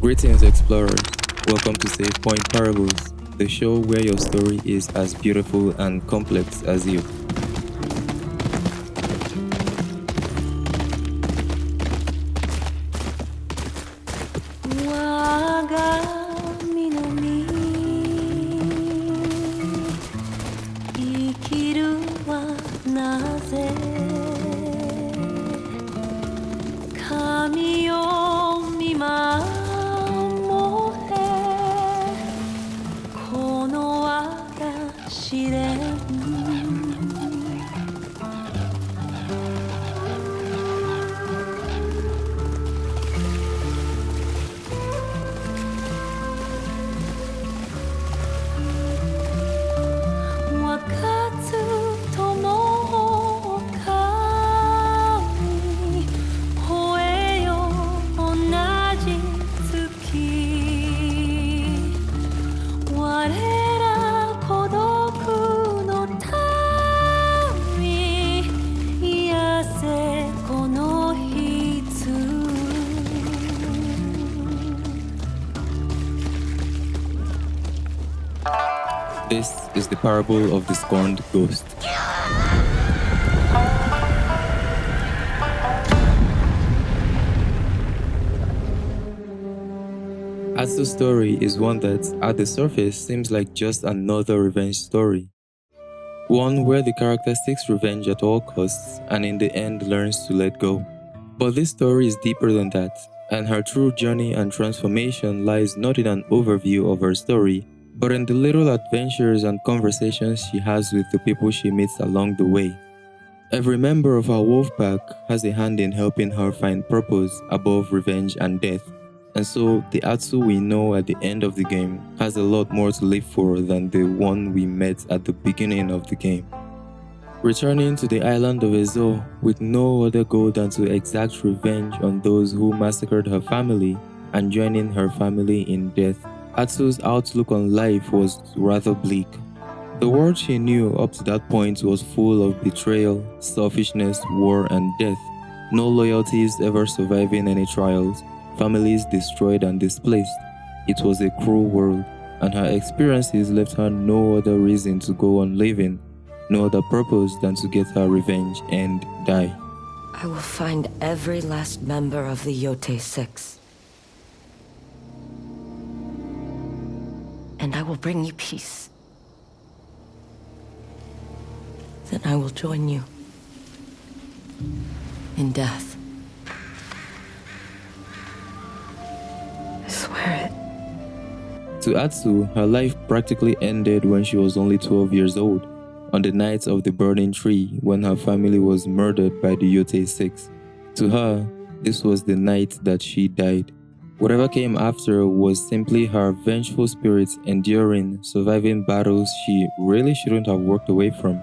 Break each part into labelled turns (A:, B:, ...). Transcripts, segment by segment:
A: Greetings, explorers. Welcome to Save Point Parables, the show where your story is as beautiful and complex as you. This is the parable of the Scorned Ghost. Atsu's story is one that, at the surface, seems like just another revenge story. One where the character seeks revenge at all costs and in the end learns to let go. But this story is deeper than that, and her true journey and transformation lies not in an overview of her story, but in the little adventures and conversations she has with the people she meets along the way. Every member of her wolf pack has a hand in helping her find purpose above revenge and death, and so the Atsu we know at the end of the game has a lot more to live for than the one we met at the beginning of the game. Returning to the island of Ezo with no other goal than to exact revenge on those who massacred her family and joining her family in death, Atsu's outlook on life was rather bleak. The world she knew up to that point was full of betrayal, selfishness, war, and death. No loyalties ever surviving any trials, families destroyed and displaced. It was a cruel world, and her experiences left her no other reason to go on living, no other purpose than to get her revenge and die.
B: I will find every last member of the Yotei Six. And I will bring you peace. Then I will join you in death. I swear it.
A: To Atsu, her life practically ended when she was only 12 years old, on the night of the burning tree when her family was murdered by the Yotei Six. To her, this was the night that she died. Whatever came after was simply her vengeful spirit enduring, surviving battles she really shouldn't have walked away from.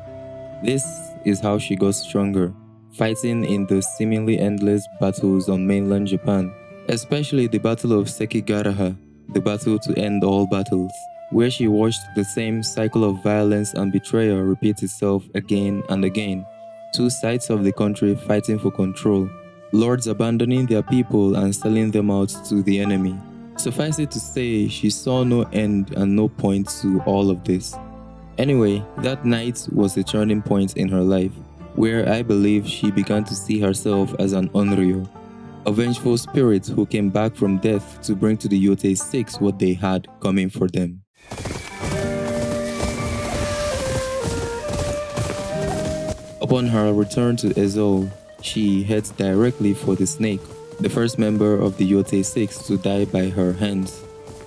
A: This is how she got stronger, fighting in the seemingly endless battles on mainland Japan, especially the Battle of Sekigahara, the battle to end all battles, where she watched the same cycle of violence and betrayal repeat itself again and again. Two sides of the country fighting for control, lords abandoning their people and selling them out to the enemy. Suffice it to say, she saw no end and no point to all of this. Anyway, that night was a turning point in her life, where I believe she began to see herself as an Onryo, a vengeful spirit who came back from death to bring to the Yotei Six what they had coming for them. Upon her return to Ezo, she heads directly for the snake, the first member of the Yotei Six to die by her hands.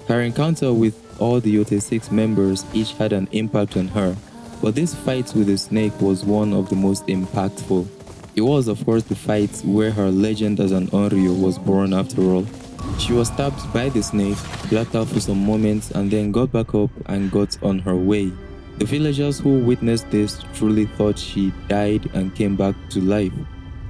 A: Her encounter with all the Yotei Six members each had an impact on her, but this fight with the snake was one of the most impactful. It was of course the fight where her legend as an Onryo was born after all. She was stabbed by the snake, blacked out for some moments, and then got back up and got on her way. The villagers who witnessed this truly thought she died and came back to life,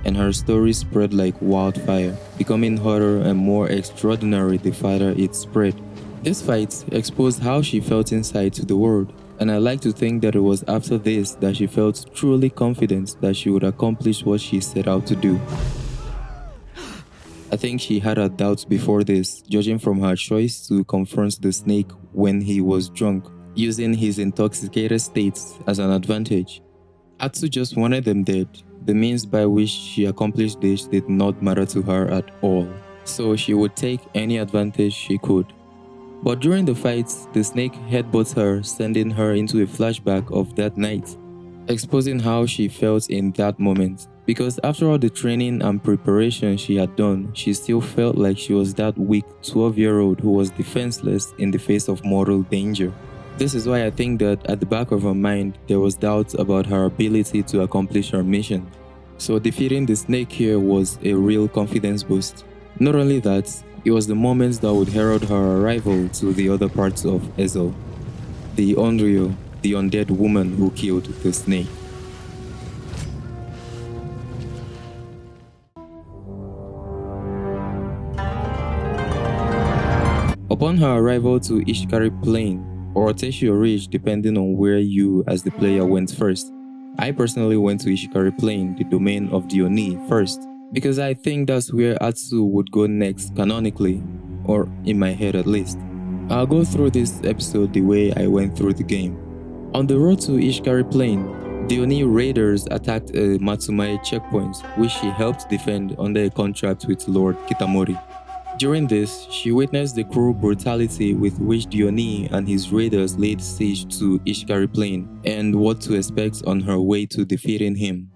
A: and her story spread like wildfire, becoming hotter and more extraordinary the farther it spread. This fight exposed how she felt inside to the world, and I like to think that it was after this that she felt truly confident that she would accomplish what she set out to do. I think she had her doubts before this, judging from her choice to confront the snake when he was drunk, using his intoxicated state as an advantage. Atsu just wanted them dead. The means by which she accomplished this did not matter to her at all, so she would take any advantage she could. But during the fight, the snake headbutts her, sending her into a flashback of that night, exposing how she felt in that moment. Because after all the training and preparation she had done, she still felt like she was that weak 12-year-old who was defenseless in the face of mortal danger. This is why I think that at the back of her mind, there was doubt about her ability to accomplish her mission. So defeating the snake here was a real confidence boost. Not only that, it was the moments that would herald her arrival to the other parts of Ezo, the Onryo, the undead woman who killed the snake. Upon her arrival to Ishikari Plain, or Teshio Ridge depending on where you as the player went first. I personally went to Ishikari Plain, the domain of the Oni, first, because I think that's where Atsu would go next canonically, or in my head at least. I'll go through this episode the way I went through the game. On the road to Ishikari Plain, the Oni raiders attacked a Matsumae checkpoint, which she helped defend under a contract with Lord Kitamori. During this, she witnessed the cruel brutality with which the Oni and his raiders laid siege to Ishikari Plain and what to expect on her way to defeating him.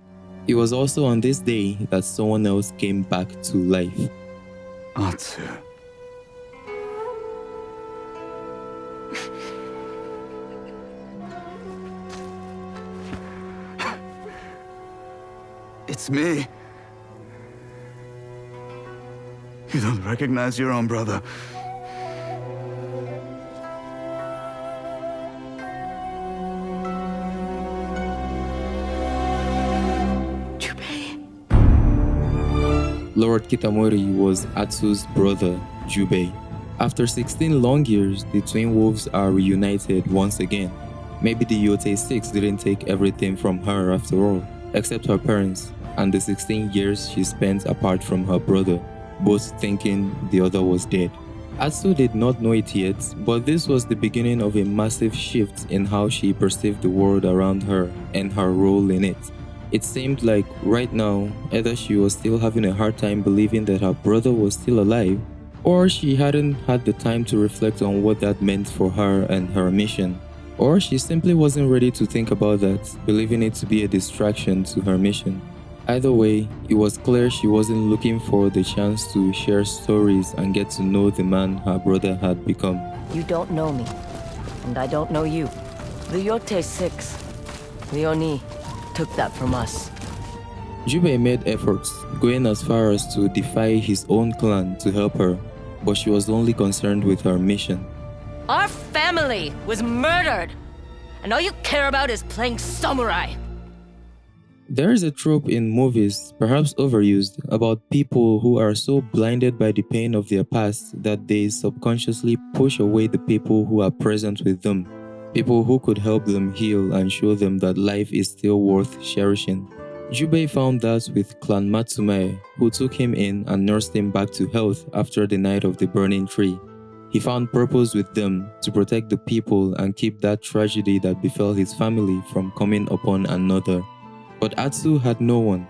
A: It was also on this day that someone else came back to life.
C: Atsu. It's me. You don't recognize your own brother.
A: Lord Kitamori was Atsu's brother, Jubei. After 16 long years, the twin wolves are reunited once again. Maybe the Yotei 6 didn't take everything from her after all, except her parents, and the 16 years she spent apart from her brother, both thinking the other was dead. Atsu did not know it yet, but this was the beginning of a massive shift in how she perceived the world around her and her role in it. It seemed like right now, either she was still having a hard time believing that her brother was still alive, or she hadn't had the time to reflect on what that meant for her and her mission, or she simply wasn't ready to think about that, believing it to be a distraction to her mission. Either way, it was clear she wasn't looking for the chance to share stories and get to know the man her brother had become.
B: You don't know me, and I don't know you. The Yotei 6, the Oni, took that from us.
A: Jubei made efforts, going as far as to defy his own clan to help her, but she was only concerned with her mission.
B: Our family was murdered, and all you care about is playing samurai.
A: There is a trope in movies, perhaps overused, about people who are so blinded by the pain of their past that they subconsciously push away the people who are present with them, people who could help them heal and show them that life is still worth cherishing. Jubei found that with Clan Matsumae, who took him in and nursed him back to health after the night of the burning tree. He found purpose with them to protect the people and keep that tragedy that befell his family from coming upon another. But Atsu had no one.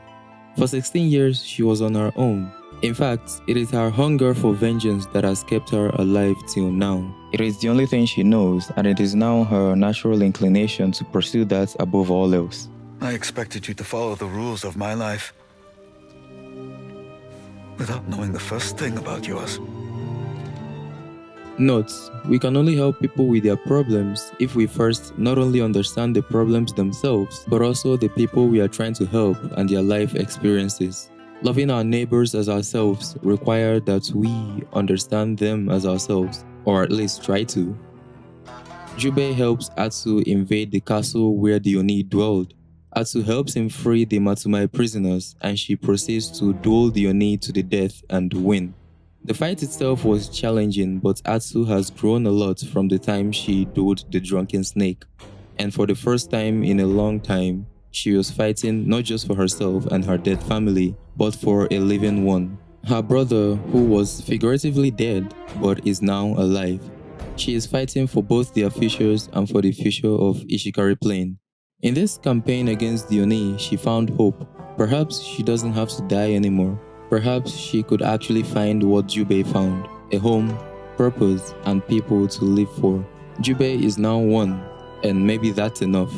A: For 16 years, she was on her own. In fact, it is her hunger for vengeance that has kept her alive till now. It is the only thing she knows, and it is now her natural inclination to pursue that above all else.
C: I expected you to follow the rules of my life without knowing the first thing about yours.
A: Note: we can only help people with their problems if we first not only understand the problems themselves, but also the people we are trying to help and their life experiences. Loving our neighbors as ourselves requires that we understand them as ourselves, or at least try to. Jubei helps Atsu invade the castle where the Oni dwelled. Atsu helps him free the Matsumae prisoners, and she proceeds to duel the Oni to the death and win. The fight itself was challenging, but Atsu has grown a lot from the time she dueled the drunken snake. And for the first time in a long time, she was fighting not just for herself and her dead family, but for a living one. her brother, who was figuratively dead but is now alive. She is fighting for both their futures and for the future of Ishikari Plain. In this campaign against the Oni, she found hope. Perhaps she doesn't have to die anymore. Perhaps she could actually find what Jubei found, a home, purpose, and people to live for. Jubei is now one, and maybe that's enough.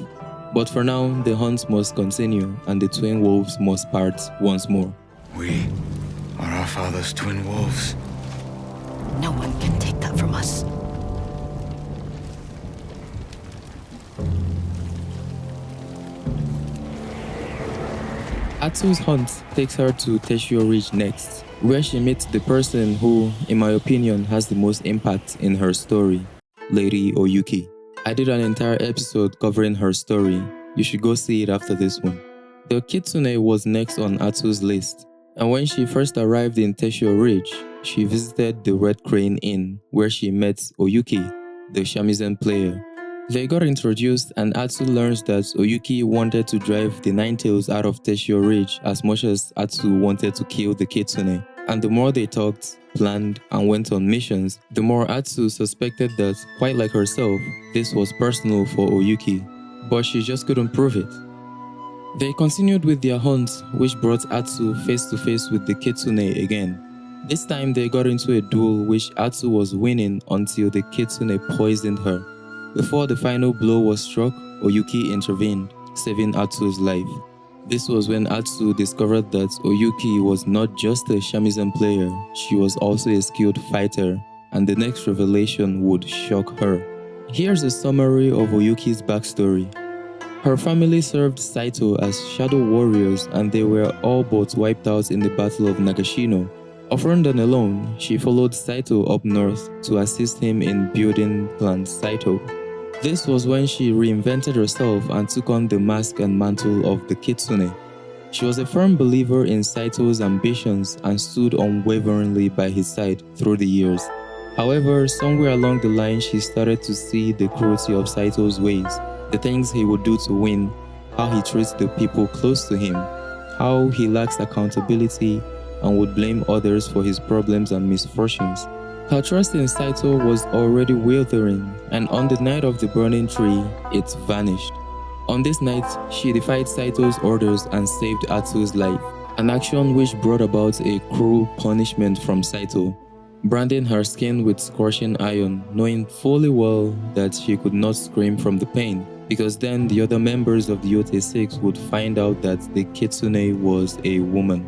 A: But for now, the hunt must continue and the twin wolves must part once more.
C: We are our father's twin wolves.
B: No one can take that from us.
A: Atsu's hunt takes her to Teshio Ridge next, where she meets the person who, in my opinion, has the most impact in her story, Lady Oyuki. I did an entire episode covering her story. You should go see it after this one. The Kitsune was next on Atsu's list, and when she first arrived in Teshio Ridge, she visited the Red Crane Inn, where she met Oyuki, the shamisen player. They got introduced and Atsu learns that Oyuki wanted to drive the Ninetales out of Teshio Ridge as much as Atsu wanted to kill the Kitsune. And the more they talked, planned, and went on missions, the more Atsu suspected that, quite like herself, this was personal for Oyuki, but she just couldn't prove it. They continued with their hunt, which brought Atsu face to face with the Kitsune again. This time they got into a duel which Atsu was winning until the Kitsune poisoned her. Before the final blow was struck, Oyuki intervened, saving Atsu's life. This was when Atsu discovered that Oyuki was not just a shamisen player, she was also a skilled fighter, and the next revelation would shock her. Here's a summary of Oyuki's backstory. Her family served Saito as shadow warriors and they were all but wiped out in the Battle of Nagashino. Orphaned and alone, she followed Saito up north to assist him in building Clan Saito. This was when she reinvented herself and took on the mask and mantle of the Kitsune. She was a firm believer in Saito's ambitions and stood unwaveringly by his side through the years. However, somewhere along the line she started to see the cruelty of Saito's ways, the things he would do to win, how he treats the people close to him, how he lacks accountability and would blame others for his problems and misfortunes. Her trust in Saito was already withering, and on the night of the burning tree, it vanished. On this night, she defied Saito's orders and saved Atsu's life, an action which brought about a cruel punishment from Saito, branding her skin with scorching iron, knowing fully well that she could not scream from the pain, because then the other members of the Yotei 6 would find out that the Kitsune was a woman.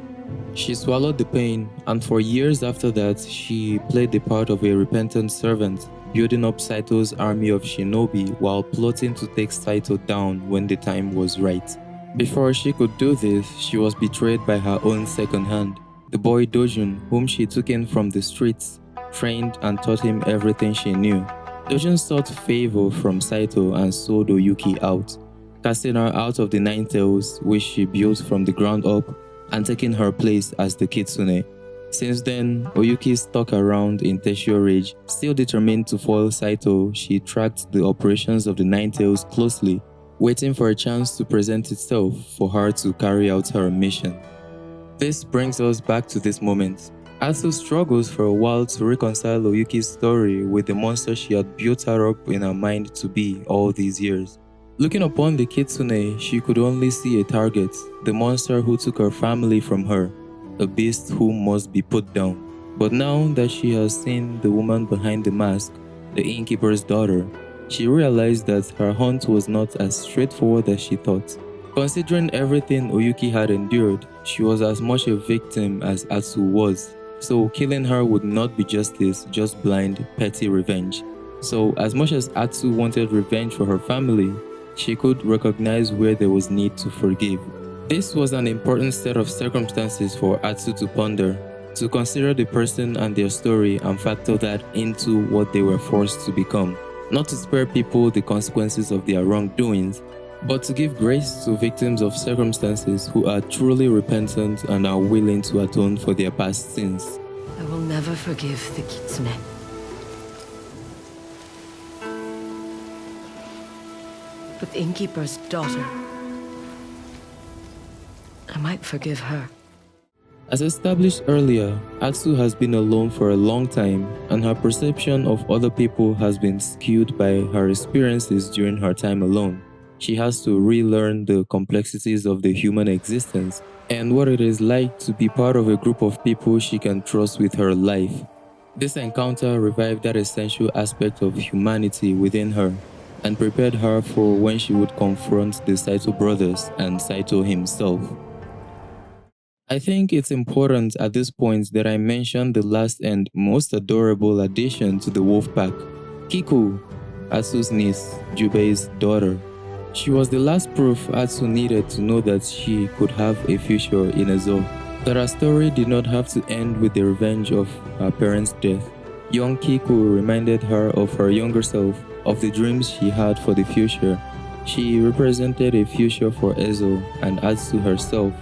A: She swallowed the pain, and for years after that, she played the part of a repentant servant, building up Saito's army of shinobi while plotting to take Saito down when the time was right. Before she could do this, she was betrayed by her own second hand, the boy Dojun, whom she took in from the streets, trained and taught him everything she knew. Dojun sought favor from Saito and sold Oyuki out, casting her out of the Ninetales, which she built from the ground up, and taking her place as the Kitsune. Since then, Oyuki stuck around in Teshio Ridge. Still determined to foil Saito, she tracked the operations of the Ninetales closely, waiting for a chance to present itself for her to carry out her mission. This brings us back to this moment. Atsu struggles for a while to reconcile Oyuki's story with the monster she had built her up in her mind to be all these years. Looking upon the Kitsune, she could only see a target, the monster who took her family from her, a beast who must be put down. But now that she has seen the woman behind the mask, the innkeeper's daughter, she realized that her hunt was not as straightforward as she thought. Considering everything Oyuki had endured, she was as much a victim as Atsu was, so killing her would not be justice, just blind, petty revenge. So as much as Atsu wanted revenge for her family, she could recognize where there was need to forgive. This was an important set of circumstances for Atsu to ponder, to consider the person and their story and factor that into what they were forced to become. Not to spare people the consequences of their wrongdoings, but to give grace to victims of circumstances who are truly repentant and are willing to atone for their past sins.
B: I will never forgive the Kitsune. But the innkeeper's daughter, I might forgive her.
A: As established earlier, Atsu has been alone for a long time, and her perception of other people has been skewed by her experiences during her time alone. She has to relearn the complexities of the human existence and what it is like to be part of a group of people she can trust with her life. This encounter revived that essential aspect of humanity within her and prepared her for when she would confront the Saito brothers and Saito himself. I think it's important at this point that I mention the last and most adorable addition to the wolf pack, Kiku, Atsu's niece, Jubei's daughter. She was the last proof Atsu needed to know that she could have a future in a zoo. That her story did not have to end with the revenge of her parents' death. Young Kiku reminded her of her younger self, of the dreams she had for the future. She represented a future for Ezo and Atsu herself,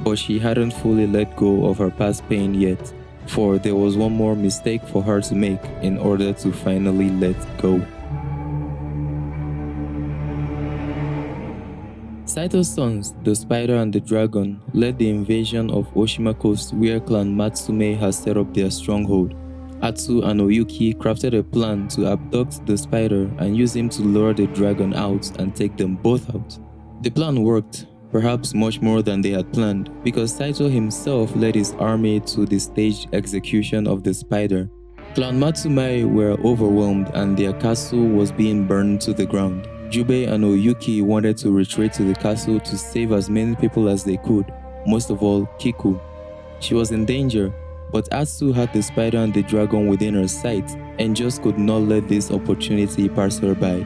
A: but she hadn't fully let go of her past pain yet, for there was one more mistake for her to make in order to finally let go. Saito's sons, the Spider and the Dragon, led the invasion of Oshima Coast where Clan Matsume has set up their stronghold. Atsu and Oyuki crafted a plan to abduct the Spider and use him to lure the dragon out and take them both out. The plan worked, perhaps much more than they had planned, because Saito himself led his army to the staged execution of the Spider. Clan Matsume were overwhelmed and their castle was being burned to the ground. Jubei and Oyuki wanted to retreat to the castle to save as many people as they could, most of all Kiku. She was in danger, but Atsu had the Spider and the Dragon within her sight and just could not let this opportunity pass her by.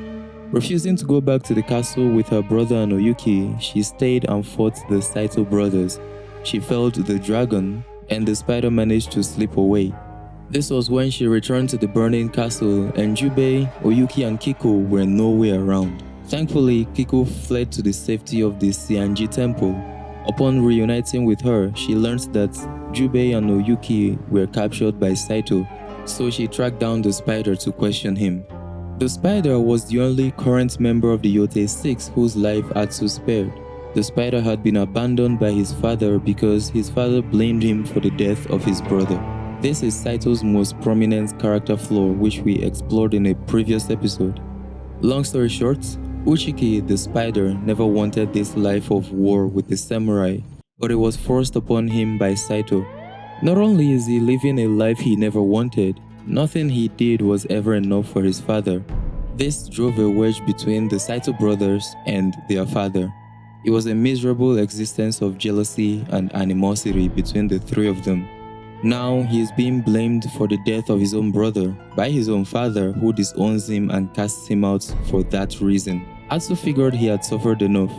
A: Refusing to go back to the castle with her brother and Oyuki, she stayed and fought the Saito brothers. She felled the dragon, and the Spider managed to slip away. This was when she returned to the burning castle, and Jubei, Oyuki and Kiku were nowhere around. Thankfully, Kiku fled to the safety of the Sianji temple. Upon reuniting with her, she learned that Jubei and Oyuki were captured by Saito, so she tracked down the Spider to question him. The Spider was the only current member of the Yotei 6 whose life Atsu spared. The Spider had been abandoned by his father because his father blamed him for the death of his brother. This is Saito's most prominent character flaw, which we explored in a previous episode. Long story short, Uchiki, the Spider, never wanted this life of war with the samurai, but it was forced upon him by Saito. Not only is he living a life he never wanted, nothing he did was ever enough for his father. This drove a wedge between the Saito brothers and their father. It was a miserable existence of jealousy and animosity between the three of them. Now he is being blamed for the death of his own brother by his own father, who disowns him and casts him out for that reason. Atsu figured he had suffered enough.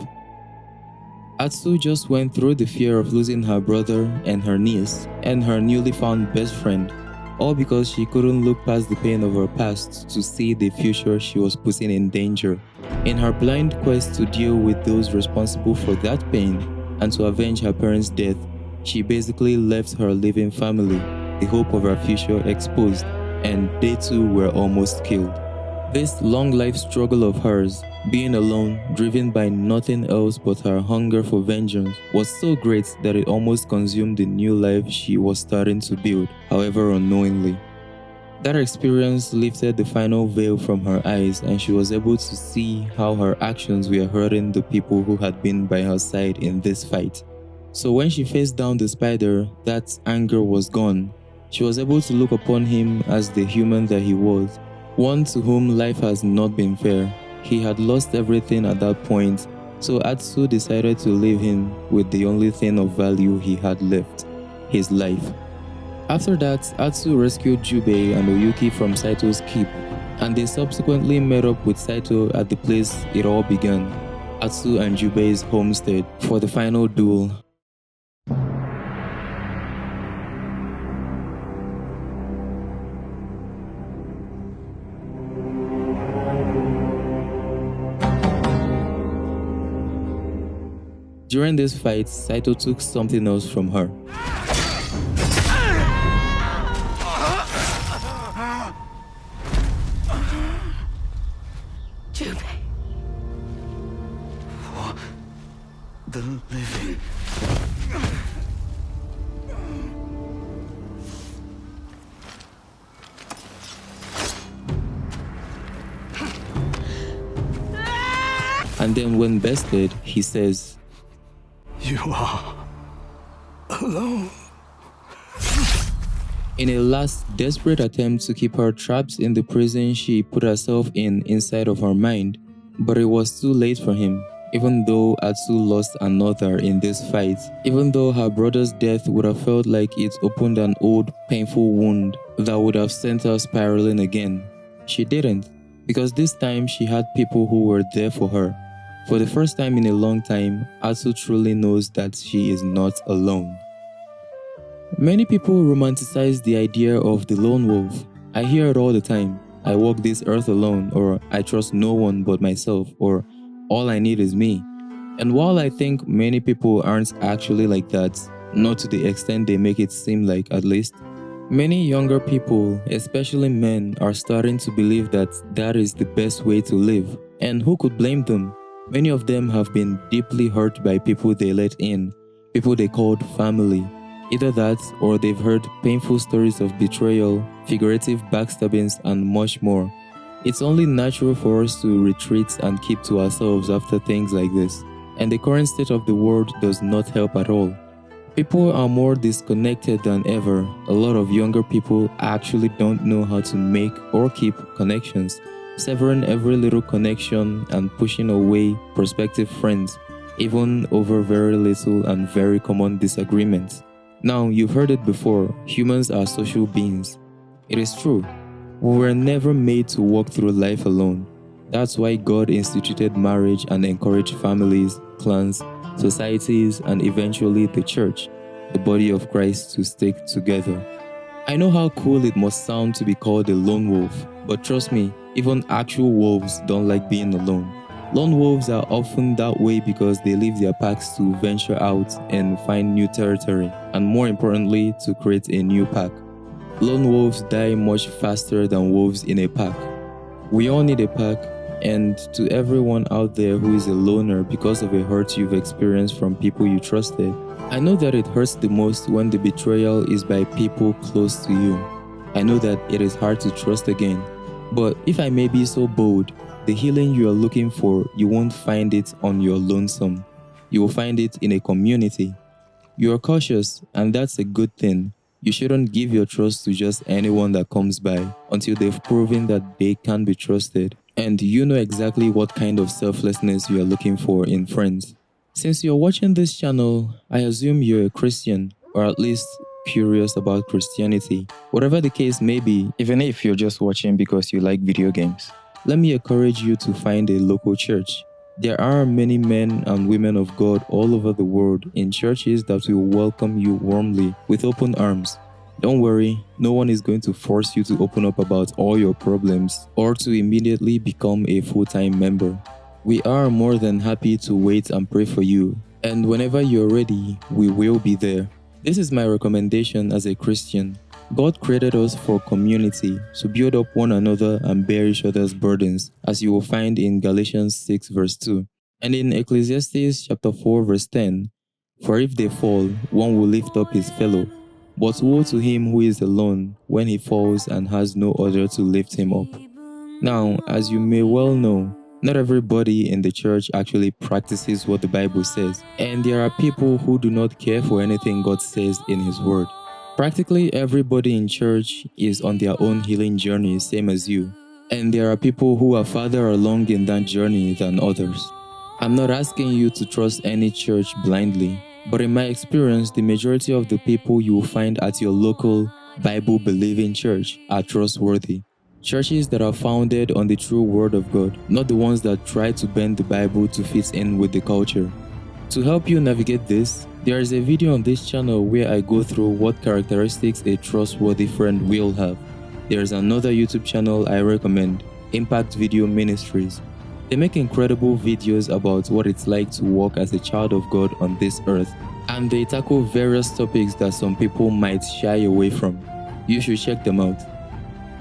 A: Atsu just went through the fear of losing her brother and her niece and her newly found best friend, all because she couldn't look past the pain of her past to see the future she was putting in danger. In her blind quest to deal with those responsible for that pain and to avenge her parents' death, she basically left her living family, the hope of her future, exposed, and they too were almost killed. This long life struggle of hers, being alone, driven by nothing else but her hunger for vengeance, was so great that it almost consumed the new life she was starting to build, however unknowingly. That experience lifted the final veil from her eyes, and she was able to see how her actions were hurting the people who had been by her side in this fight. So when she faced down the Spider, that anger was gone. She was able to look upon him as the human that he was, one to whom life has not been fair. He had lost everything at that point, so Atsu decided to leave him with the only thing of value he had left, his life. After that, Atsu rescued Jubei and Oyuki from Saito's keep, and they subsequently met up with Saito at the place it all began, Atsu and Jubei's homestead, for the final duel. During this fight, Saito took something else from her.
B: Jubei.
C: For the living.
A: And then when bested, he says,
C: You are alone.
A: in a last desperate attempt to keep her trapped in the prison she put herself in inside of her mind. But it was too late for him. Even though Atsu lost another in this fight, even though her brother's death would have felt like it opened an old, painful wound that would have sent her spiraling again, she didn't, because this time she had people who were there for her. For the first time in a long time, Atsu truly knows that she is not alone. Many people romanticize the idea of the lone wolf. I hear it all the time. I walk this earth alone, or I trust no one but myself, or all I need is me. And while I think many people aren't actually like that, not to the extent they make it seem like at least, many younger people, especially men, are starting to believe that that is the best way to live. And who could blame them? Many of them have been deeply hurt by people they let in, people they called family. Either that, or they've heard painful stories of betrayal, figurative backstabbings, and much more. It's only natural for us to retreat and keep to ourselves after things like this, and the current state of the world does not help at all. People are more disconnected than ever. A lot of younger people actually don't know how to make or keep connections, severing every little connection and pushing away prospective friends, even over very little and very common disagreements. Now, you've heard it before, humans are social beings. It is true. We were never made to walk through life alone. That's why God instituted marriage and encouraged families, clans, societies, and eventually the church, the body of Christ, to stick together. I know how cool it must sound to be called a lone wolf, but trust me, even actual wolves don't like being alone. Lone wolves are often that way because they leave their packs to venture out and find new territory, and more importantly, to create a new pack. Lone wolves die much faster than wolves in a pack. We all need a pack, and to everyone out there who is a loner because of a hurt you've experienced from people you trusted, I know that it hurts the most when the betrayal is by people close to you. I know that it is hard to trust again, but if I may be so bold, the healing you are looking for, you won't find it on your lonesome. You will find it in a community. You are cautious, and that's a good thing. You shouldn't give your trust to just anyone that comes by until they've proven that they can be trusted. And you know exactly what kind of selflessness you are looking for in friends. Since you're watching this channel, I assume you're a Christian, or at least curious about Christianity. Whatever the case may be, even if you're just watching because you like video games, let me encourage you to find a local church. There are many men and women of God all over the world in churches that will welcome you warmly with open arms. Don't worry, no one is going to force you to open up about all your problems or to immediately become a full-time member. We are more than happy to wait and pray for you, and whenever you're ready, we will be there. This is my recommendation as a Christian. God created us for community, to build up one another and bear each other's burdens, as you will find in Galatians 6 verse 2. And in Ecclesiastes chapter 4 verse 10, for if they fall, one will lift up his fellow. But woe to him who is alone when he falls and has no other to lift him up. Now, as you may well know, not everybody in the church actually practices what the Bible says, and there are people who do not care for anything God says in His Word. Practically everybody in church is on their own healing journey, same as you. And there are people who are farther along in that journey than others. I'm not asking you to trust any church blindly, but in my experience, the majority of the people you will find at your local Bible-believing church are trustworthy. Churches that are founded on the true Word of God, not the ones that try to bend the Bible to fit in with the culture. To help you navigate this, there is a video on this channel where I go through what characteristics a trustworthy friend will have. There is another YouTube channel I recommend, Impact Video Ministries. They make incredible videos about what it's like to walk as a child of God on this earth, and they tackle various topics that some people might shy away from. You should check them out.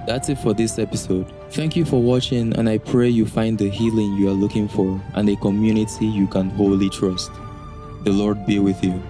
A: That's it for this episode. Thank you for watching, and I pray you find the healing you are looking for and a community you can wholly trust. The Lord be with you.